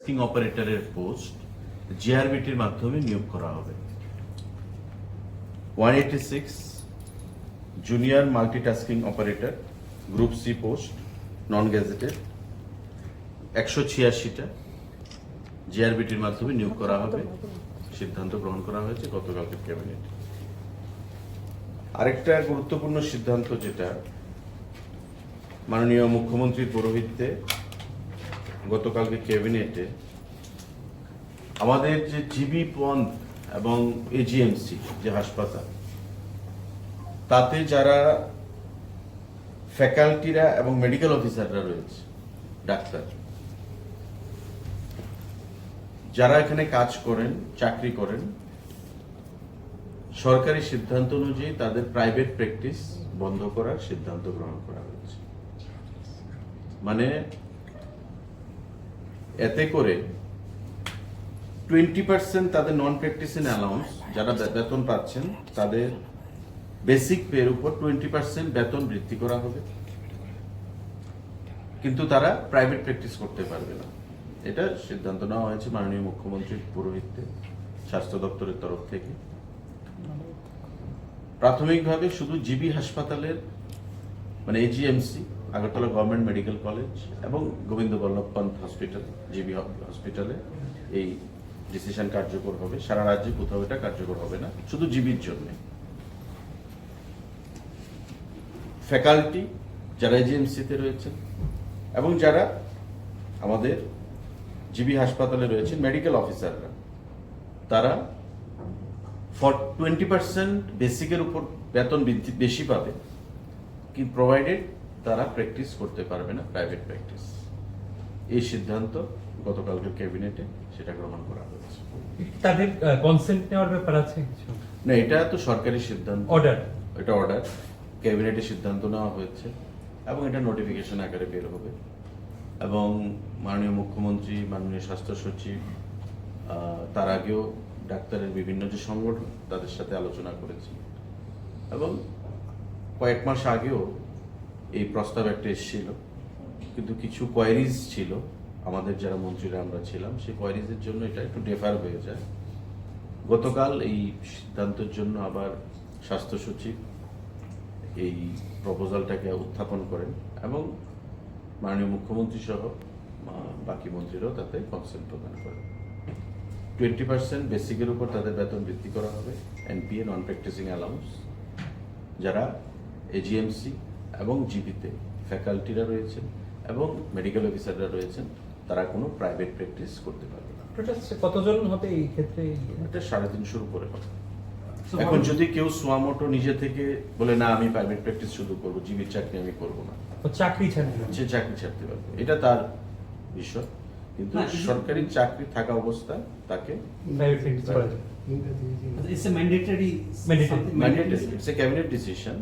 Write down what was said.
King অপারেটরের post জিআরবিটির মাধ্যমে নিয়োগ করা হবে। 186 junior multitasking operator group C post non gazetted 186টা জিআরবিটির মাধ্যমে নিয়োগ করা হবে, সিদ্ধান্ত গ্রহণ করা হয়েছে গতকালকে ক্যাবিনেট। আরেকটা গুরুত্বপূর্ণ সিদ্ধান্ত যেটা মাননীয় মুখ্যমন্ত্রীর পৌরোহিত্যে গতকালকে ক্যাবিনেটে আমাদের যে জিবি পন্থ এবং এজিএমসি যে হাসপাতাল, তাতে যারা ফ্যাকাল্টিরা এবং মেডিকেল অফিসাররা রয়েছে, ডাক্তার যারা এখানে কাজ করেন, চাকরি করেন, সরকারি সিদ্ধান্ত অনুযায়ী তাদের প্রাইভেট প্র্যাকটিস বন্ধ করার সিদ্ধান্ত গ্রহণ করা হয়েছে। মানে এতে করে 20% তাদের নন প্র্যাকটিসিং অ্যালাউন্স যারা বেতন পাচ্ছেন তাদের বেসিক পের উপর 20% বেতন বৃদ্ধি করা হবে, কিন্তু তারা প্রাইভেট প্র্যাকটিস করতে পারবে না। এটা সিদ্ধান্ত নেওয়া হয়েছে মাননীয় মুখ্যমন্ত্রীর পৌরোহিত্যে স্বাস্থ্য দপ্তরের তরফ থেকে। প্রাথমিকভাবে শুধু জিবি হাসপাতালের মানে AGMC, Agartala government medical college এবং গোবিন্দ বল্লভ পন্থ হসপিটাল, জিবি হসপিটালে এই ডিসিশন কার্যকর হবে। সারা রাজ্যে কোথাও এটা কার্যকর হবে না, শুধু জিবির জন্য। ফ্যাকাল্টি যারা এজিএমসিতে রয়েছেন এবং যারা আমাদের জিবি হাসপাতালে রয়েছেন মেডিকেল অফিসাররা, তারা 20% বেসিকের উপর বেতন বৃদ্ধি বেশি পাবে, কি প্রোভাইডেড তারা প্র্যাকটিস করতে পারবে না প্রাইভেট প্র্যাকটিস। এই সিদ্ধান্ত গতকালকে ক্যাবিনেটে সেটা গ্রহণ করা হয়েছে। তাদের কনসেন্ট নেওয়ার ব্যাপার আছে কিছু? না, এটা তো সরকারি সিদ্ধান্ত, অর্ডার, এটা অর্ডার ক্যাবিনেটে সিদ্ধান্ত নেওয়া হয়েছে এবং এটা নোটিফিকেশন আকারে বের হবে। এবং মাননীয় মুখ্যমন্ত্রী, মাননীয় স্বাস্থ্য সচিব তার আগেও ডাক্তারের বিভিন্ন যে সংগঠন তাদের সাথে আলোচনা করেছি এবং কয়েক মাস আগেও এই প্রস্তাব একটা এসেছিল, কিন্তু কিছু কোয়ারিজ ছিল আমাদের যারা মন্ত্রীরা আমরা ছিলাম, সেই কোয়ারিজের জন্য এটা একটু ডেফার হয়ে যায়। গতকাল এই সিদ্ধান্তের জন্য আবার স্বাস্থ্য সচিব এই প্রপোজালটাকে উত্থাপন করেন এবং মাননীয় মুখ্যমন্ত্রী সহ বাকি মন্ত্রীরাও তাতে কনসেন্ট প্রদান করেন। 20% বেসিকের উপর তাদের বেতন বৃদ্ধি করা হবে, এনপিএ নন প্র্যাকটিসিং অ্যালাউন্স যারা এজিএমসি এবং জিবিতে ফ্যাকাল্টিরা রয়েছেন এবং মেডিকেল অফিসাররা রয়েছেন, তারা কোনো প্রাইভেট প্র্যাকটিস করতে পারবে না। কতজন হবে এই ক্ষেত্রে? এটা 350 উপরে হবে। এখন যদি কেউ সোয়ামোটো নিজে থেকে বলে না আমি প্রাইভেট প্র্যাকটিস শুরু করবো, জিবির চাকরি আমি করবো না, চাকরি ছাড়বে, সে চাকরি ছাড়তে পারবে, এটা তার বিষয়। কিন্তু সরকারি চাকরি থাকা অবস্থায় তাকে প্রাইভেট প্র্যাকটিস করা যাবে। It's a mandatory. mandatory, it's a cabinet decision.